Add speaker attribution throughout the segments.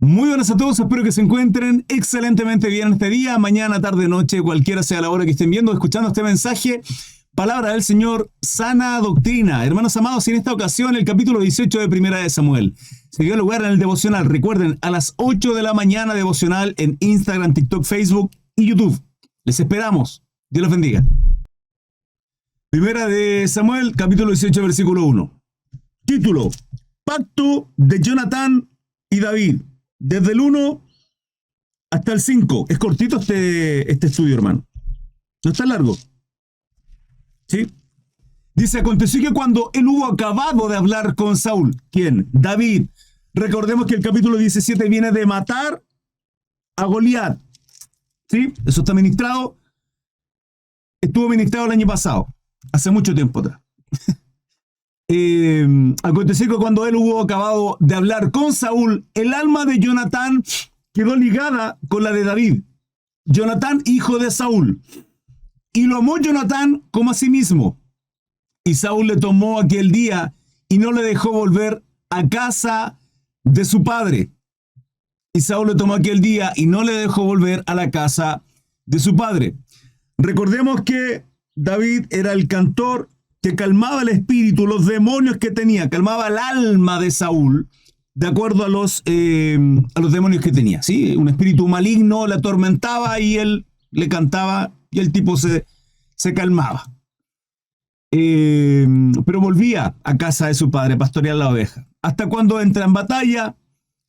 Speaker 1: Muy buenas a todos, espero que se encuentren excelentemente bien este día, mañana, tarde, noche, cualquiera sea la hora que estén viendo o escuchando este mensaje. Palabra del Señor, sana doctrina. Hermanos amados, en esta ocasión el capítulo 18 de Primera de Samuel se dio lugar en el devocional. Recuerden, a las 8 de la mañana devocional en Instagram, TikTok, Facebook y YouTube. Les esperamos. Dios los bendiga. Primera de Samuel, capítulo 18, versículo 1. Título: Pacto de Jonatán y David. Desde el 1 hasta el 5. Es cortito este estudio, hermano. No está largo. ¿Sí? Dice, aconteció que cuando él hubo acabado de hablar con Saúl, ¿quién? David. Recordemos que el capítulo 17 viene de matar a Goliat. ¿Sí? Eso está ministrado. Estuvo ministrado el año pasado. Hace mucho tiempo atrás. Aconteció que cuando él hubo acabado de hablar con Saúl, el alma de Jonatán quedó ligada con la de David. Jonatán, hijo de Saúl. Y lo amó Jonatán como a sí mismo. Y Saúl le tomó aquel día y no le dejó volver a casa de su padre. Y Saúl le tomó aquel día y no le dejó volver a la casa de su padre. Recordemos que David era el cantor que calmaba el espíritu, los demonios que tenía, calmaba el alma de Saúl, de acuerdo a los demonios que tenía. ¿Sí? Un espíritu maligno le atormentaba y él le cantaba y el tipo se calmaba. Pero volvía a casa de su padre a pastorear la oveja. Hasta cuando entra en batalla,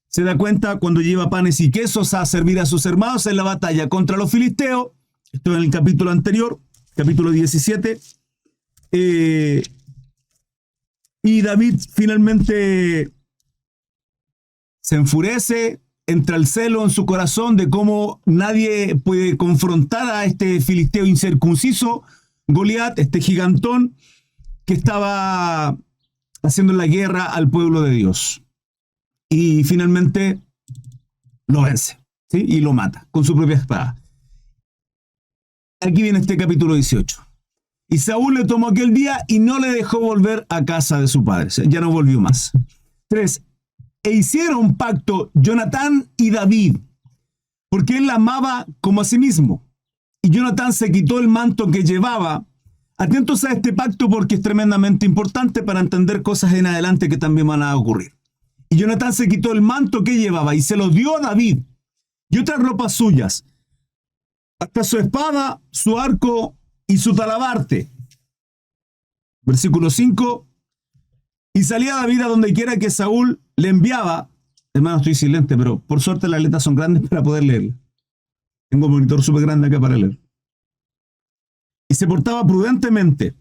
Speaker 1: se da cuenta cuando lleva panes y quesos a servir a sus hermanos en la batalla contra los filisteos. Esto en el capítulo anterior, capítulo 17. Y David finalmente se enfurece, entra el celo en su corazón de cómo nadie puede confrontar a este filisteo incircunciso, Goliat, este gigantón que estaba haciendo la guerra al pueblo de Dios. Y finalmente lo vence, ¿sí? Y lo mata con su propia espada. Aquí viene este capítulo 18. Y Saúl le tomó aquel día y no le dejó volver a casa de su padre. Ya no volvió más. 3. E hicieron pacto Jonatán y David, porque él la amaba como a sí mismo. Y Jonatán se quitó el manto que llevaba. Atentos a este pacto porque es tremendamente importante para entender cosas en adelante que también van a ocurrir. Y Jonatán se quitó el manto que llevaba y se lo dio a David y otras ropas suyas, hasta su espada, su arco y su talabarte. Versículo 5. Y salía David a donde quiera que Saúl le enviaba. Hermano, estoy silente, pero por suerte las letras son grandes para poder leerlas. Tengo un monitor súper grande acá para leer. Y se portaba prudentemente.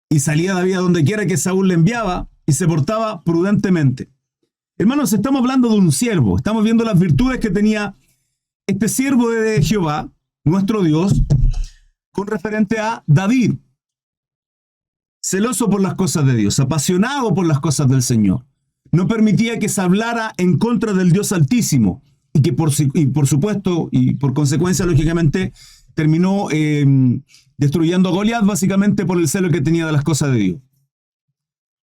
Speaker 1: Y salía David a donde quiera que Saúl le enviaba y se portaba prudentemente. Hermanos, estamos hablando de un siervo. Estamos viendo las virtudes que tenía este siervo de Jehová, nuestro Dios, con referente a David. Celoso por las cosas de Dios, apasionado por las cosas del Señor. No permitía que se hablara en contra del Dios Altísimo y que por supuesto y por consecuencia, lógicamente, terminó destruyendo a Goliat básicamente por el celo que tenía de las cosas de Dios.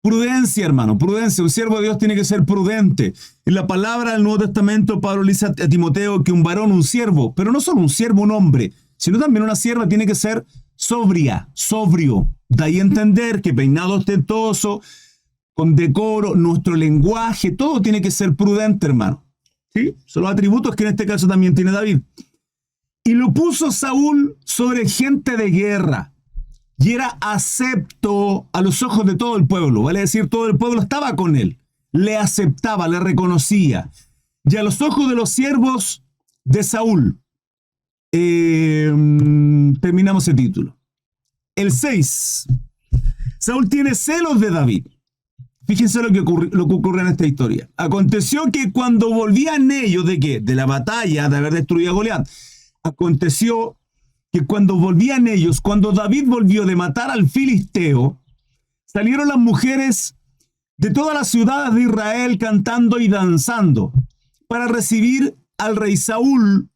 Speaker 1: Prudencia, hermano, prudencia. Un siervo de Dios tiene que ser prudente. En la palabra del Nuevo Testamento, Pablo le dice a Timoteo que un varón, un siervo, pero no solo un siervo, un hombre, sino también una sierva tiene que ser sobrio. De ahí entender que peinado ostentoso, con decoro, nuestro lenguaje, todo tiene que ser prudente, hermano. ¿Sí? Son los atributos que en este caso también tiene David. Y lo puso Saúl sobre gente de guerra. Y era acepto a los ojos de todo el pueblo. Vale decir, todo el pueblo estaba con él. Le aceptaba, le reconocía. Y a los ojos de los siervos de Saúl. Terminamos el título. El 6. Saúl tiene celos de David. Fíjense lo que ocurre en esta historia. Aconteció que cuando volvían ellos, ¿de qué? De la batalla, de haber destruido a Goliat. Aconteció que cuando volvían ellos, cuando David volvió de matar al filisteo, salieron las mujeres de todas las ciudades de Israel cantando y danzando para recibir al rey Saúl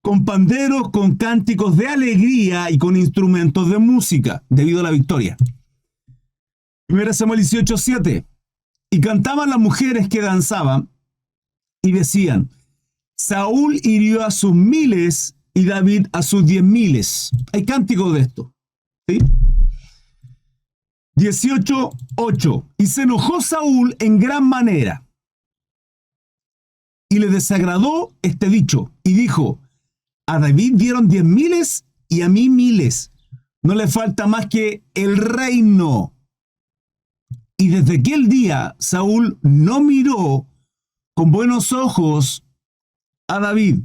Speaker 1: con panderos, con cánticos de alegría y con instrumentos de música, debido a la victoria. 1 Samuel 18:7. Y cantaban las mujeres que danzaban y decían: Saúl hirió a sus miles y David a sus 10.000. Hay cánticos de esto. ¿Sí? 18:8. Y se enojó Saúl en gran manera, y le desagradó este dicho, y dijo: a David dieron 10.000 y a mí 1.000. No le falta más que el reino. Y desde aquel día Saúl no miró con buenos ojos a David.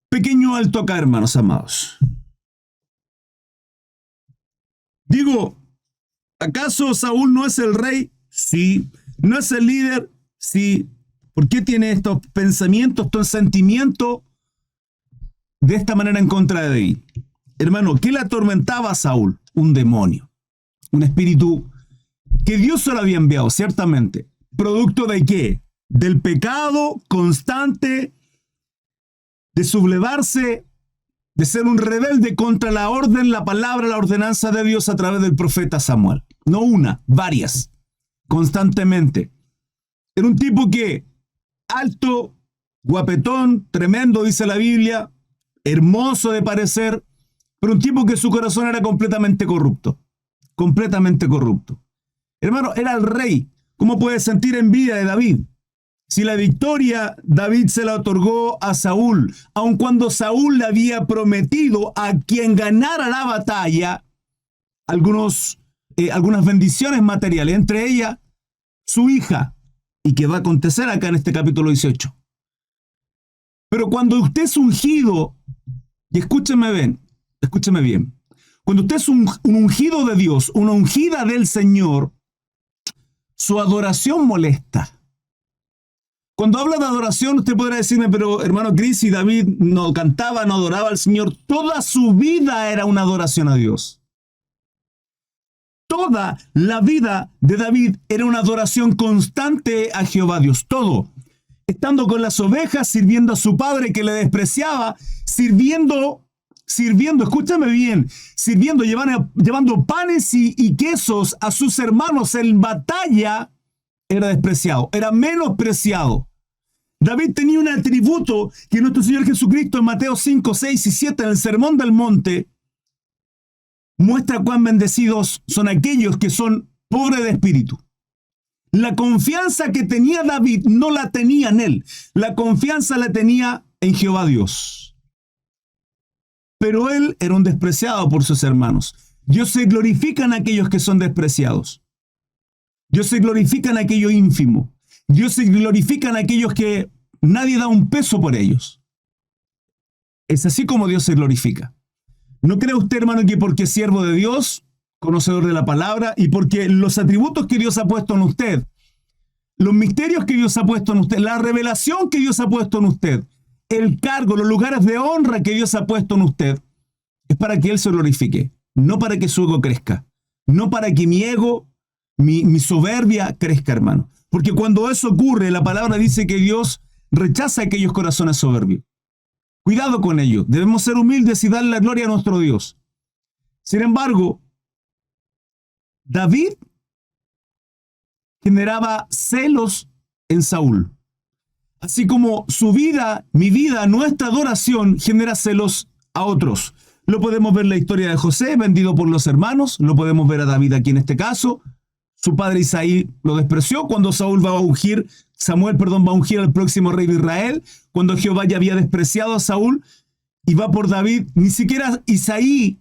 Speaker 1: Pequeño alto acá, hermanos amados. Digo, ¿acaso Saúl no es el rey? Sí. ¿No es el líder? Sí. ¿Por qué tiene estos pensamientos, estos sentimientos de esta manera en contra de David? Hermano, ¿qué le atormentaba a Saúl? Un demonio. Un espíritu que Dios se lo había enviado, ciertamente. ¿Producto de qué? Del pecado constante, de sublevarse, de ser un rebelde contra la orden, la palabra, la ordenanza de Dios a través del profeta Samuel. No una, varias, constantemente. Era un tipo que, alto, guapetón, tremendo, dice la Biblia, hermoso de parecer, pero un tipo que su corazón era completamente corrupto. Completamente corrupto. Hermano, era el rey. ¿Cómo puede sentir envidia de David? Si la victoria David se la otorgó a Saúl, aun cuando Saúl le había prometido a quien ganara la batalla algunas bendiciones materiales, entre ellas su hija, y que va a acontecer acá en este capítulo 18. Pero cuando usted es ungido, y escúcheme bien, cuando usted es un ungido de Dios, una ungida del Señor, su adoración molesta. Cuando habla de adoración, usted podrá decirme, pero hermano Cris, si David no cantaba, no adoraba al Señor, toda su vida era una adoración a Dios. Toda la vida de David era una adoración constante a Jehová Dios. Todo. Estando con las ovejas, sirviendo a su padre que le despreciaba, sirviendo, escúchame bien, llevando panes y quesos a sus hermanos en batalla, era despreciado, era menospreciado. David tenía un atributo que nuestro Señor Jesucristo en Mateo 5, 6 y 7 en el Sermón del Monte muestra cuán bendecidos son aquellos que son pobres de espíritu. La confianza que tenía David no la tenía en él, la confianza la tenía en Jehová Dios. Pero él era un despreciado por sus hermanos. Dios se glorifica en aquellos que son despreciados. Dios se glorifica en aquello ínfimo. Dios se glorifica en aquellos que nadie da un peso por ellos. Es así como Dios se glorifica. ¿No cree usted, hermano, que porque es siervo de Dios, conocedor de la palabra, y porque los atributos que Dios ha puesto en usted, los misterios que Dios ha puesto en usted, la revelación que Dios ha puesto en usted, el cargo, los lugares de honra que Dios ha puesto en usted, es para que Él se glorifique, no para que su ego crezca, no para que mi ego, mi soberbia crezca, hermano? Porque cuando eso ocurre, la palabra dice que Dios rechaza aquellos corazones soberbios. Cuidado con ello. Debemos ser humildes y darle la gloria a nuestro Dios. Sin embargo, David generaba celos en Saúl. Así como su vida, mi vida, nuestra adoración genera celos a otros. Lo podemos ver en la historia de José, vendido por los hermanos. Lo podemos ver a David aquí en este caso. Su padre Isaí lo despreció cuando Samuel va a ungir al próximo rey de Israel, cuando Jehová ya había despreciado a Saúl y va por David. Ni siquiera Isaí,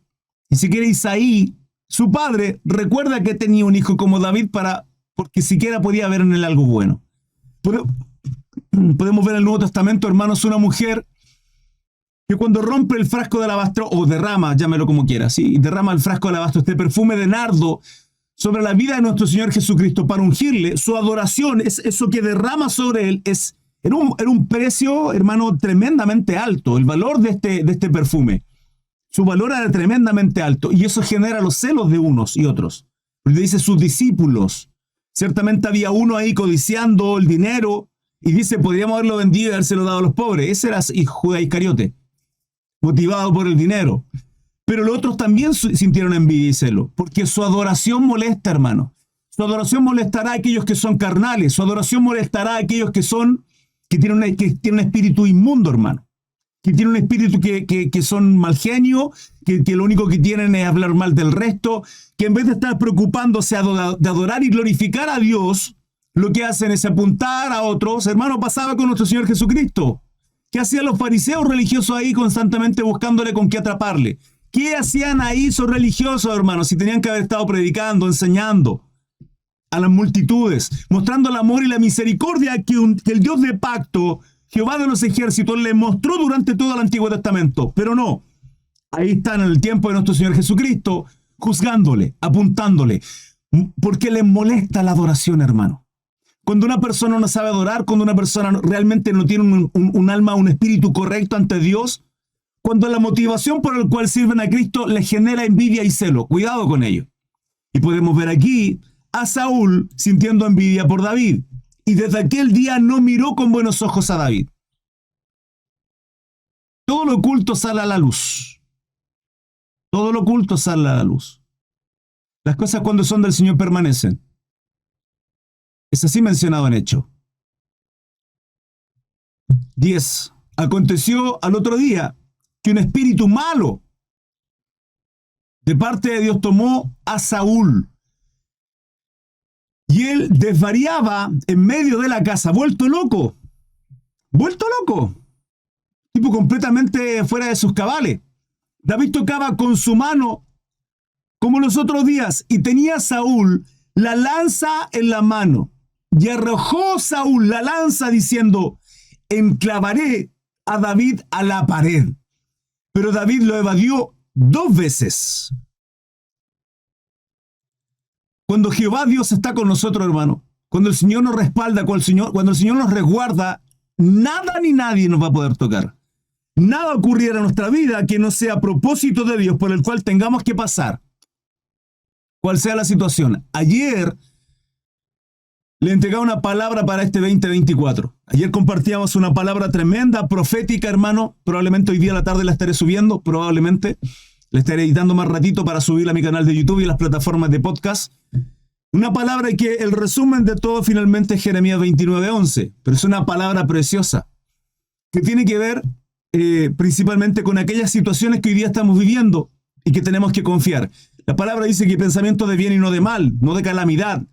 Speaker 1: su padre, recuerda que tenía un hijo como David porque siquiera podía ver en él algo bueno. Podemos ver en el Nuevo Testamento, hermanos, una mujer que cuando rompe el frasco de alabastro, o derrama, llámelo como quiera, ¿sí? Derrama el frasco de alabastro, este perfume de nardo, sobre la vida de nuestro Señor Jesucristo para ungirle, su adoración, es eso que derrama sobre él, era un precio, hermano, tremendamente alto, el valor de este perfume. Su valor era tremendamente alto, y eso genera los celos de unos y otros. Le dice sus discípulos. Ciertamente había uno ahí codiciando el dinero, y dice, podríamos haberlo vendido y habérselo dado a los pobres. Ese era Judas Iscariote, motivado por el dinero. Pero los otros también sintieron envidia y celo, porque su adoración molesta, hermano. Su adoración molestará a aquellos que son carnales. Su adoración molestará a aquellos que tienen un espíritu inmundo, hermano. Que tienen un espíritu que son mal genio, que lo único que tienen es hablar mal del resto, que en vez de estar preocupándose de adorar y glorificar a Dios, lo que hacen es apuntar a otros. Hermano, pasaba con nuestro Señor Jesucristo. ¿Qué hacían los fariseos religiosos ahí constantemente buscándole con qué atraparle? ¿Qué hacían ahí esos religiosos, hermanos, si tenían que haber estado predicando, enseñando a las multitudes, mostrando el amor y la misericordia que el Dios de pacto, Jehová de los ejércitos, le mostró durante todo el Antiguo Testamento? Pero no, ahí están en el tiempo de nuestro Señor Jesucristo, juzgándole, apuntándole, porque les molesta la adoración, hermano. Cuando una persona no sabe adorar, cuando una persona realmente no tiene un alma, un espíritu correcto ante Dios, cuando la motivación por la cual sirven a Cristo les genera envidia y celo. Cuidado con ello. Y podemos ver aquí a Saúl sintiendo envidia por David. Y desde aquel día no miró con buenos ojos a David. Todo lo oculto sale a la luz. Todo lo oculto sale a la luz. Las cosas cuando son del Señor permanecen. Es así mencionado en Hecho. 10. Aconteció al otro día que un espíritu malo de parte de Dios tomó a Saúl. Y él desvariaba en medio de la casa, vuelto loco. Vuelto loco. Tipo completamente fuera de sus cabales. David tocaba con su mano como los otros días y tenía Saúl la lanza en la mano. Y arrojó Saúl la lanza diciendo: enclavaré a David a la pared. Pero David lo evadió 2 veces. Cuando Jehová Dios está con nosotros, hermano, cuando el Señor nos respalda, cuando el Señor nos resguarda, nada ni nadie nos va a poder tocar. Nada ocurriera en nuestra vida que no sea propósito de Dios por el cual tengamos que pasar. Cual sea la situación. Ayer le entregaba una palabra para este 2024. Ayer compartíamos una palabra tremenda, profética, hermano. Probablemente hoy día a la tarde la estaré subiendo, probablemente. La estaré editando más ratito para subirla a mi canal de YouTube y a las plataformas de podcast. Una palabra que el resumen de todo finalmente es Jeremías 29:11. Pero es una palabra preciosa que tiene que ver principalmente con aquellas situaciones que hoy día estamos viviendo y que tenemos que confiar. La palabra dice que pensamiento de bien y no de mal, no de calamidad,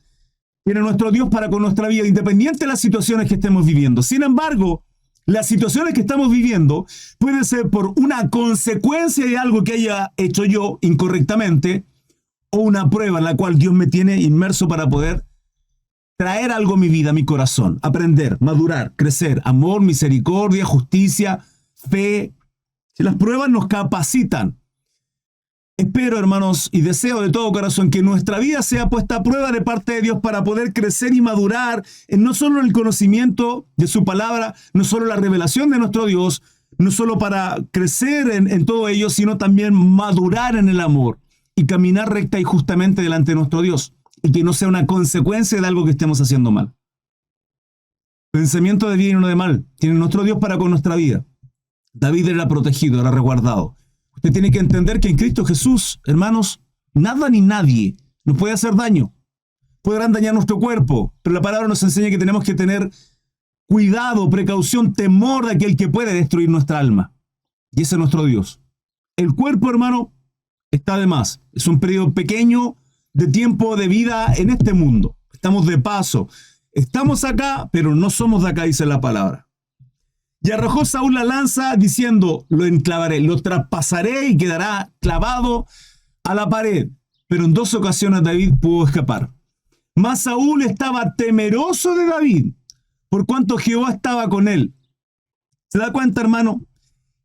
Speaker 1: tiene nuestro Dios para con nuestra vida, independiente de las situaciones que estemos viviendo. Sin embargo, las situaciones que estamos viviendo pueden ser por una consecuencia de algo que haya hecho yo incorrectamente o una prueba en la cual Dios me tiene inmerso para poder traer algo a mi vida, a mi corazón, aprender, madurar, crecer, amor, misericordia, justicia, fe. Si las pruebas nos capacitan. Espero, hermanos, y deseo de todo corazón que nuestra vida sea puesta a prueba de parte de Dios para poder crecer y madurar en no solo el conocimiento de su palabra, no solo la revelación de nuestro Dios, no solo para crecer en todo ello, sino también madurar en el amor y caminar recta y justamente delante de nuestro Dios, y que no sea una consecuencia de algo que estemos haciendo mal. Pensamiento de bien y no de mal tiene nuestro Dios para con nuestra vida. David era protegido, era resguardado. Usted tiene que entender que en Cristo Jesús, hermanos, nada ni nadie nos puede hacer daño. Podrán dañar nuestro cuerpo, pero la palabra nos enseña que tenemos que tener cuidado, precaución, temor de aquel que puede destruir nuestra alma. Y ese es nuestro Dios. El cuerpo, hermano, está de más. Es un periodo pequeño de tiempo de vida en este mundo. Estamos de paso. Estamos acá, pero no somos de acá, dice la palabra. Y arrojó Saúl la lanza diciendo: lo enclavaré, lo traspasaré y quedará clavado a la pared. Pero en 2 ocasiones David pudo escapar. Mas Saúl estaba temeroso de David, por cuanto Jehová estaba con él. ¿Se da cuenta, hermano?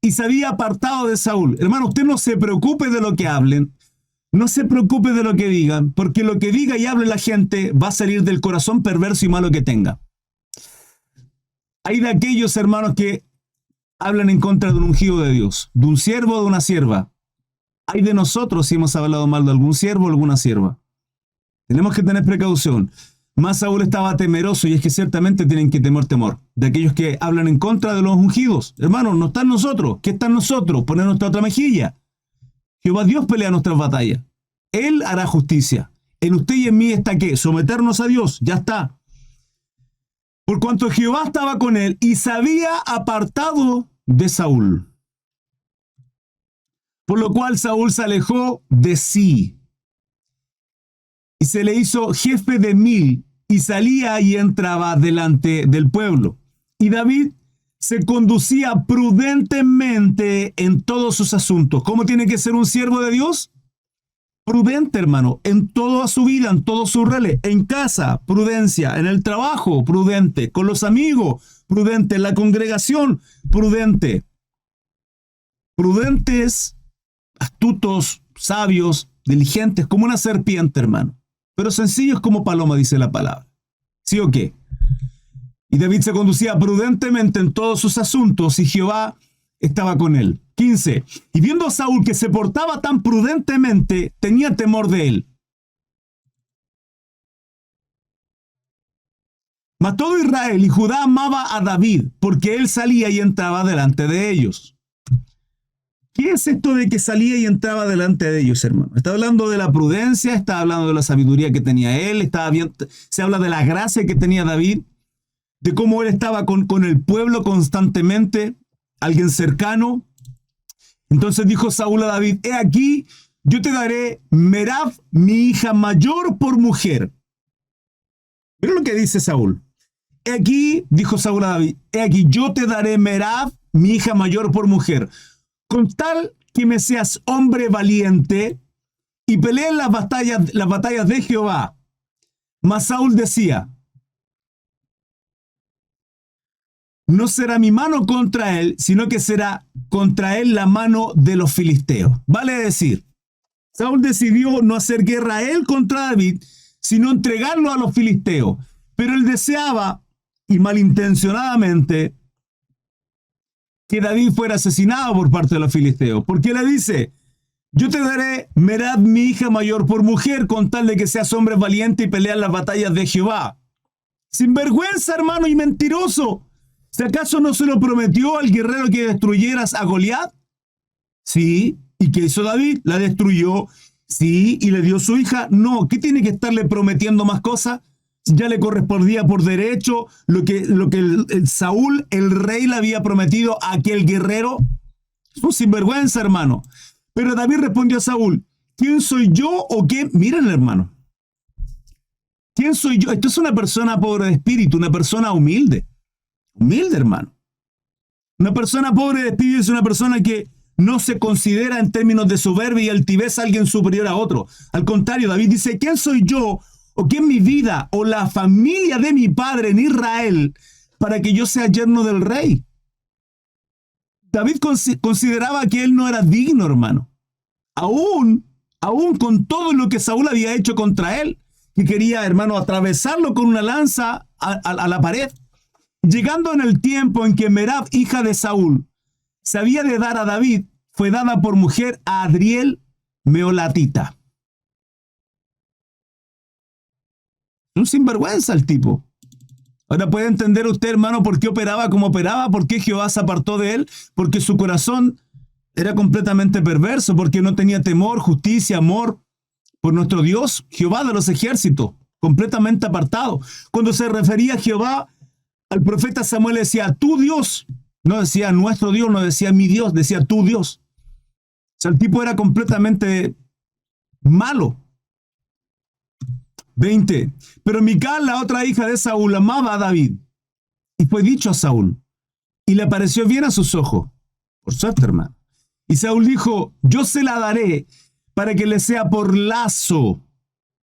Speaker 1: Y se había apartado de Saúl. Hermano, usted no se preocupe de lo que hablen. No se preocupe de lo que digan, porque lo que diga y hable la gente va a salir del corazón perverso y malo que tenga. Hay de aquellos, hermanos, que hablan en contra de un ungido de Dios, de un siervo o de una sierva. Hay de nosotros si hemos hablado mal de algún siervo o alguna sierva. Tenemos que tener precaución. Mas Saúl estaba temeroso, y es que ciertamente tienen que temer temor de aquellos que hablan en contra de los ungidos. Hermanos, no está en nosotros. ¿Qué está en nosotros? Poner nuestra otra mejilla. Jehová Dios pelea nuestras batallas. Él hará justicia. En usted y en mí está ¿qué? Someternos a Dios, ya está. Por cuanto Jehová estaba con él y se había apartado de Saúl. Por lo cual Saúl se alejó de sí y se le hizo jefe de 1000 y salía y entraba delante del pueblo. Y David se conducía prudentemente en todos sus asuntos. ¿Cómo tiene que ser un siervo de Dios? Prudente, hermano, en toda su vida, en todo su rele, en casa, prudencia, en el trabajo, prudente, con los amigos, prudente, en la congregación, prudente. Prudentes, astutos, sabios, diligentes, como una serpiente, hermano. Pero sencillos como paloma, dice la palabra. ¿Sí o qué? Y David se conducía prudentemente en todos sus asuntos y Jehová estaba con él. 15. Y viendo a Saúl que se portaba tan prudentemente, tenía temor de él. Mas todo Israel y Judá amaba a David, porque él salía y entraba delante de ellos. ¿Qué es esto de que salía y entraba delante de ellos, hermano? Está hablando de la prudencia, está hablando de la sabiduría que tenía él, se habla de la gracia que tenía David, de cómo él estaba con el pueblo constantemente, alguien cercano. Entonces dijo Saúl a David, he aquí, yo te daré Merab, mi hija mayor, por mujer. Mira lo que dice Saúl. He aquí, dijo Saúl a David, he aquí, yo te daré Merab, mi hija mayor, por mujer, con tal que me seas hombre valiente y pelees las batallas de Jehová. Mas Saúl decía, no será mi mano contra él, sino que será contra él la mano de los filisteos. Vale decir, Saúl decidió no hacer guerra a él contra David, sino entregarlo a los filisteos. Pero él deseaba, y malintencionadamente, que David fuera asesinado por parte de los filisteos. Porque le dice, yo te daré Merab, mi hija mayor, por mujer, con tal de que seas hombre valiente y peleas las batallas de Jehová. Sinvergüenza, hermano, y mentiroso. ¿Si acaso no se lo prometió al guerrero que destruyeras a Goliat? Sí. ¿Y qué hizo David? La destruyó. Sí. ¿Y le dio su hija? No. ¿Qué tiene que estarle prometiendo más cosas? Ya le correspondía por derecho lo que el Saúl, el rey, le había prometido a aquel guerrero. Es un sinvergüenza, hermano. Pero David respondió a Saúl, ¿quién soy yo o qué? Miren, hermano. ¿Quién soy yo? Esto es una persona pobre de espíritu, una persona humilde. Humilde, hermano. Una persona pobre de espíritu es una persona que no se considera en términos de soberbia y altivez alguien superior a otro. Al contrario, David dice, ¿quién soy yo o quién mi vida o la familia de mi padre en Israel para que yo sea yerno del rey? David consideraba que él no era digno, hermano. Aún con todo lo que Saúl había hecho contra él, que quería, hermano, atravesarlo con una lanza a la pared. Llegando en el tiempo en que Merab, hija de Saúl, se había de dar a David, fue dada por mujer a Adriel Meolatita. Un sinvergüenza el tipo. Ahora puede entender usted, hermano, por qué operaba como operaba, por qué Jehová se apartó de él, porque su corazón era completamente perverso, porque no tenía temor, justicia, amor por nuestro Dios, Jehová de los ejércitos, completamente apartado. Cuando se refería a Jehová, al profeta Samuel decía, tu Dios, no decía nuestro Dios, no decía mi Dios, decía tu Dios. O sea, el tipo era completamente malo. 20. Pero Mical, la otra hija de Saúl, amaba a David. Y fue dicho a Saúl, y le pareció bien a sus ojos. Por suerte, hermano. Y Saúl dijo, yo se la daré para que le sea por lazo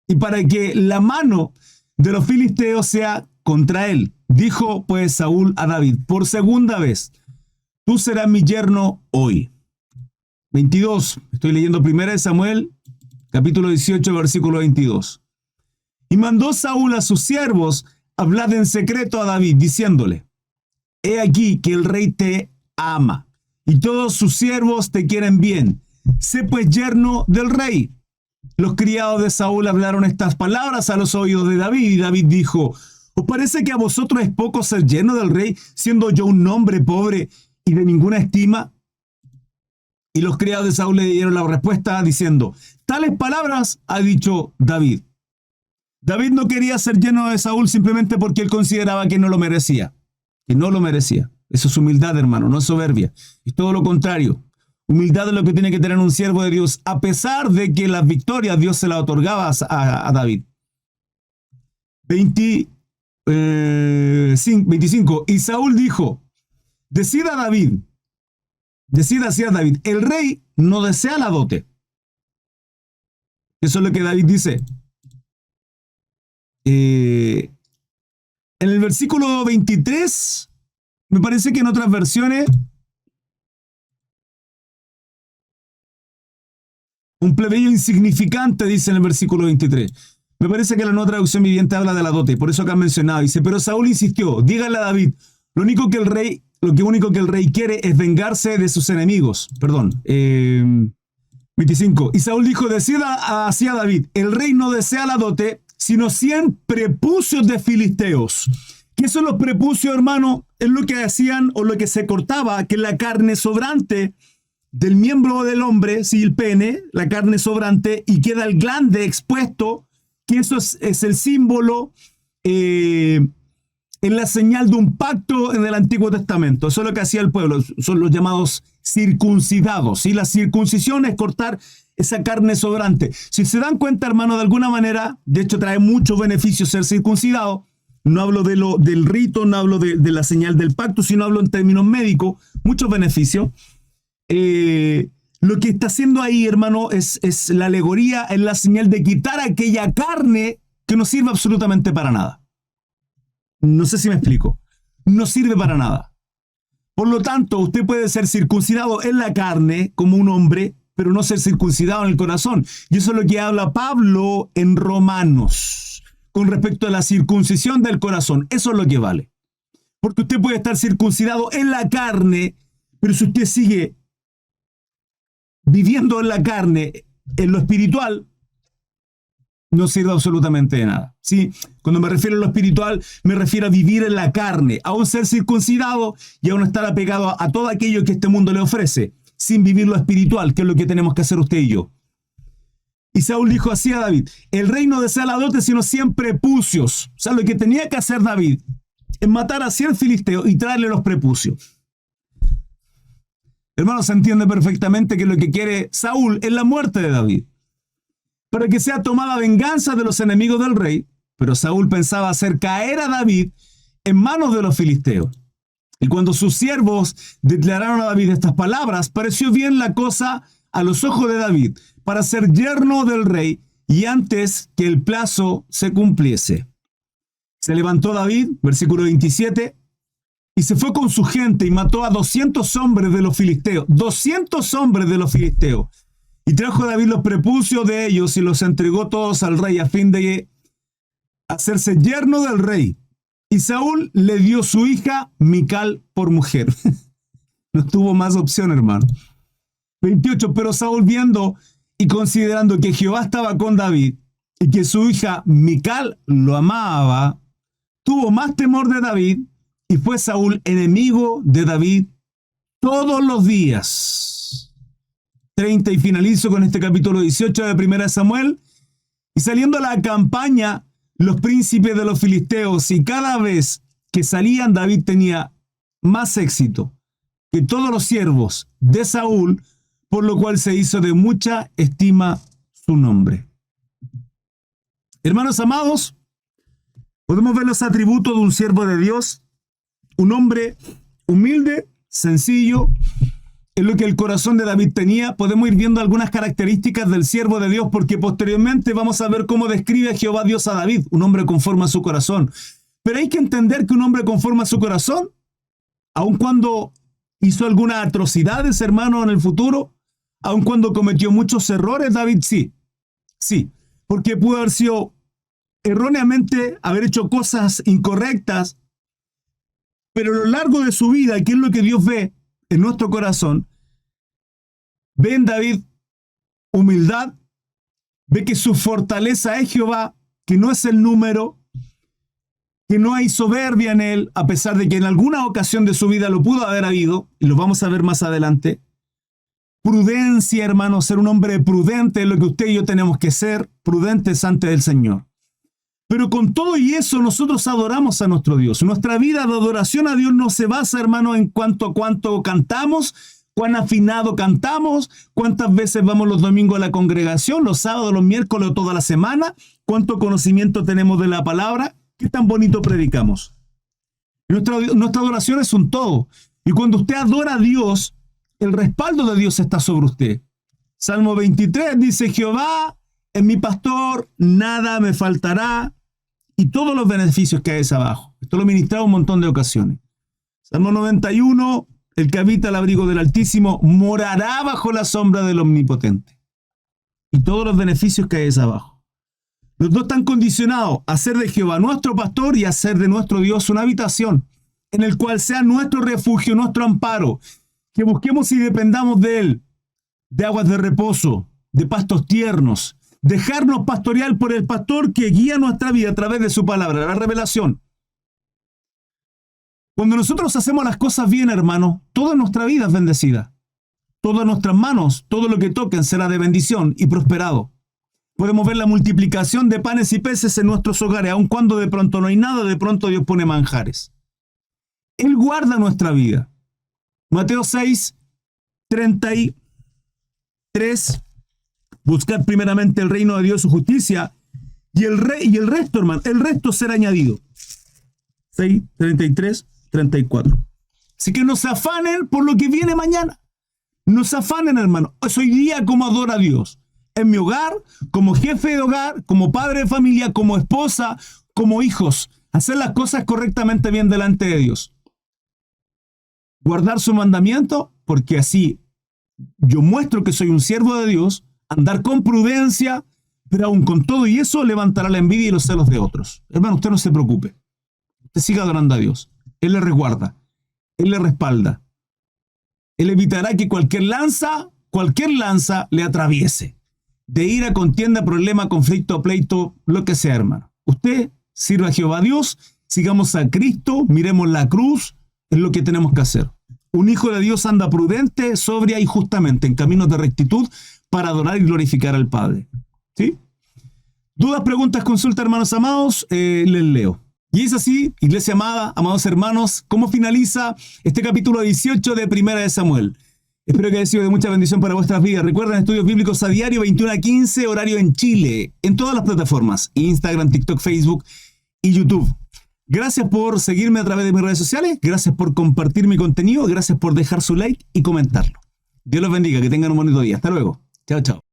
Speaker 1: y para que la mano de los filisteos sea contra él. Dijo pues Saúl a David, por segunda vez, tú serás mi yerno hoy. 22. Estoy leyendo 1 Samuel, capítulo 18, versículo 22. Y mandó Saúl a sus siervos hablar en secreto a David, diciéndole, he aquí que el rey te ama, y todos sus siervos te quieren bien. Sé pues yerno del rey. Los criados de Saúl hablaron estas palabras a los oídos de David, y David dijo, ¿os parece que a vosotros es poco ser yerno del rey, siendo yo un hombre pobre y de ninguna estima? Y los criados de Saúl le dieron la respuesta diciendo, tales palabras ha dicho David. David no quería ser lleno de Saúl simplemente porque él consideraba que no lo merecía. Que no lo merecía. Eso es humildad, hermano, no es soberbia. Es todo lo contrario. Humildad es lo que tiene que tener un siervo de Dios, a pesar de que las victorias Dios se las otorgaba a David. 25. Y Saúl dijo, decida así a David, el rey no desea la dote. Eso es lo que David dice. En el versículo 23, me parece que en otras versiones, un plebeyo insignificante, dice en el versículo 23. Me parece que la nueva traducción viviente habla de la dote, por eso acá han mencionado. Dice, pero Saúl insistió, dígale a David, lo único que el rey quiere es vengarse de sus enemigos. 25. Y Saúl dijo, decida así a David, el rey no desea la dote, sino 100 prepucios de filisteos. ¿Qué son los prepucios, hermano? Es lo que hacían o lo que se cortaba, que la carne sobrante del miembro del hombre, sí, el pene, la carne sobrante, y queda el glande expuesto, que eso es el símbolo, en la señal de un pacto en el Antiguo Testamento. Eso es lo que hacía el pueblo, son los llamados circuncidados. ¿Sí? La circuncisión es cortar esa carne sobrante. Si se dan cuenta, hermano, de alguna manera, de hecho trae muchos beneficios ser circuncidado. No hablo del rito, no hablo de la señal del pacto, sino hablo en términos médicos, muchos beneficios. Lo que está haciendo ahí, hermano, es la alegoría, es la señal de quitar aquella carne que no sirve absolutamente para nada. No sé si me explico. No sirve para nada. Por lo tanto, usted puede ser circuncidado en la carne como un hombre, pero no ser circuncidado en el corazón. Y eso es lo que habla Pablo en Romanos con respecto a la circuncisión del corazón. Eso es lo que vale. Porque usted puede estar circuncidado en la carne, pero si usted sigue viviendo en la carne, en lo espiritual, no sirve absolutamente de nada. ¿Sí? Cuando me refiero a lo espiritual, me refiero a vivir en la carne, a un ser circuncidado y a un estar apegado a todo aquello que este mundo le ofrece, sin vivir lo espiritual, que es lo que tenemos que hacer usted y yo. Y Saúl dijo así a David, el rey no desea la dote, sino 100 prepucios. O sea, lo que tenía que hacer David es matar a 100 filisteos y traerle los prepucios. Hermano, se entiende perfectamente que lo que quiere Saúl es la muerte de David, para que sea tomada venganza de los enemigos del rey, pero Saúl pensaba hacer caer a David en manos de los filisteos. Y cuando sus siervos declararon a David estas palabras, pareció bien la cosa a los ojos de David para ser yerno del rey y antes que el plazo se cumpliese. Se levantó David, versículo 27, y se fue con su gente y mató a 200 hombres de los filisteos. 200 hombres de los filisteos. Y trajo David los prepucios de ellos y los entregó todos al rey a fin de hacerse yerno del rey. Y Saúl le dio su hija Mical por mujer. No tuvo más opción, hermano. 28. Pero Saúl, viendo y considerando que Jehová estaba con David y que su hija Mical lo amaba, tuvo más temor de David y fue Saúl enemigo de David todos los días. 30. Y finalizo con este capítulo 18 de 1 Samuel. Y saliendo a la campaña, los príncipes de los filisteos, y cada vez que salían, David tenía más éxito que todos los siervos de Saúl, por lo cual se hizo de mucha estima su nombre. Hermanos amados, podemos ver los atributos de un siervo de Dios, un hombre humilde, sencillo. Es lo que el corazón de David tenía. Podemos ir viendo algunas características del siervo de Dios, porque posteriormente vamos a ver cómo describe Jehová Dios a David, un hombre conforme a su corazón. Pero hay que entender que un hombre conforme a su corazón, aun cuando hizo algunas atrocidades, hermano, en el futuro, aun cuando cometió muchos errores, David sí, porque pudo haber sido erróneamente, haber hecho cosas incorrectas, pero a lo largo de su vida, que es lo que Dios ve en nuestro corazón, ve en David humildad, ve que su fortaleza es Jehová, que no es el número, que no hay soberbia en él, a pesar de que en alguna ocasión de su vida lo pudo haber habido, y lo vamos a ver más adelante. Prudencia, hermano, ser un hombre prudente es lo que usted y yo tenemos que ser, prudentes ante el Señor. Pero con todo y eso nosotros adoramos a nuestro Dios. Nuestra vida de adoración a Dios no se basa, hermano, en cuanto a cuánto cantamos, cuán afinado cantamos, cuántas veces vamos los domingos a la congregación, los sábados, los miércoles o toda la semana, cuánto conocimiento tenemos de la palabra, qué tan bonito predicamos. Nuestra adoración es un todo. Y cuando usted adora a Dios, el respaldo de Dios está sobre usted. Salmo 23 dice, Jehová es mi pastor, nada me faltará. Y todos los beneficios que hay ahí abajo. Esto lo he ministrado un montón de ocasiones. Salmo 91, el que habita al abrigo del Altísimo morará bajo la sombra del Omnipotente. Y todos los beneficios que hay ahí abajo. Los dos están condicionados a ser de Jehová nuestro pastor y a ser de nuestro Dios una habitación, en el cual sea nuestro refugio, nuestro amparo, que busquemos y dependamos de Él, de aguas de reposo, de pastos tiernos, dejarnos pastorear por el pastor que guía nuestra vida a través de su palabra, la revelación. Cuando nosotros hacemos las cosas bien, hermano, toda nuestra vida es bendecida. Todas nuestras manos, todo lo que toquen será de bendición y prosperado. Podemos ver la multiplicación de panes y peces en nuestros hogares, aun cuando de pronto no hay nada, de pronto Dios pone manjares. Él guarda nuestra vida. Mateo 6, 33. Buscad primeramente el reino de Dios, su justicia, y el resto, hermano, el resto será añadido. 6, 33, 34. Así que no se afanen por lo que viene mañana. No se afanen, hermano. Hoy día como adora a Dios. En mi hogar, como jefe de hogar, como padre de familia, como esposa, como hijos. Hacer las cosas correctamente bien delante de Dios. Guardar su mandamiento, porque así yo muestro que soy un siervo de Dios. Andar con prudencia, pero aún con todo y eso levantará la envidia y los celos de otros. Hermano, usted no se preocupe. Usted siga adorando a Dios. Él le resguarda. Él le respalda. Él evitará que cualquier lanza le atraviese. De ira, contienda, problema, conflicto, pleito, lo que sea, hermano. Usted sirva a Jehová Dios, sigamos a Cristo, miremos la cruz, es lo que tenemos que hacer. Un hijo de Dios anda prudente, sobria y justamente en caminos de rectitud para adorar y glorificar al Padre. ¿Sí? Dudas, preguntas, consultas, hermanos amados, les leo. Y es así, iglesia amada, amados hermanos, ¿cómo finaliza este capítulo 18 de Primera de Samuel? Espero que haya sido de mucha bendición para vuestras vidas. Recuerden, estudios bíblicos a diario, 21 a 15, horario en Chile, en todas las plataformas, Instagram, TikTok, Facebook y YouTube. Gracias por seguirme a través de mis redes sociales, gracias por compartir mi contenido, gracias por dejar su like y comentarlo. Dios los bendiga, que tengan un bonito día. Hasta luego. Chao, chao.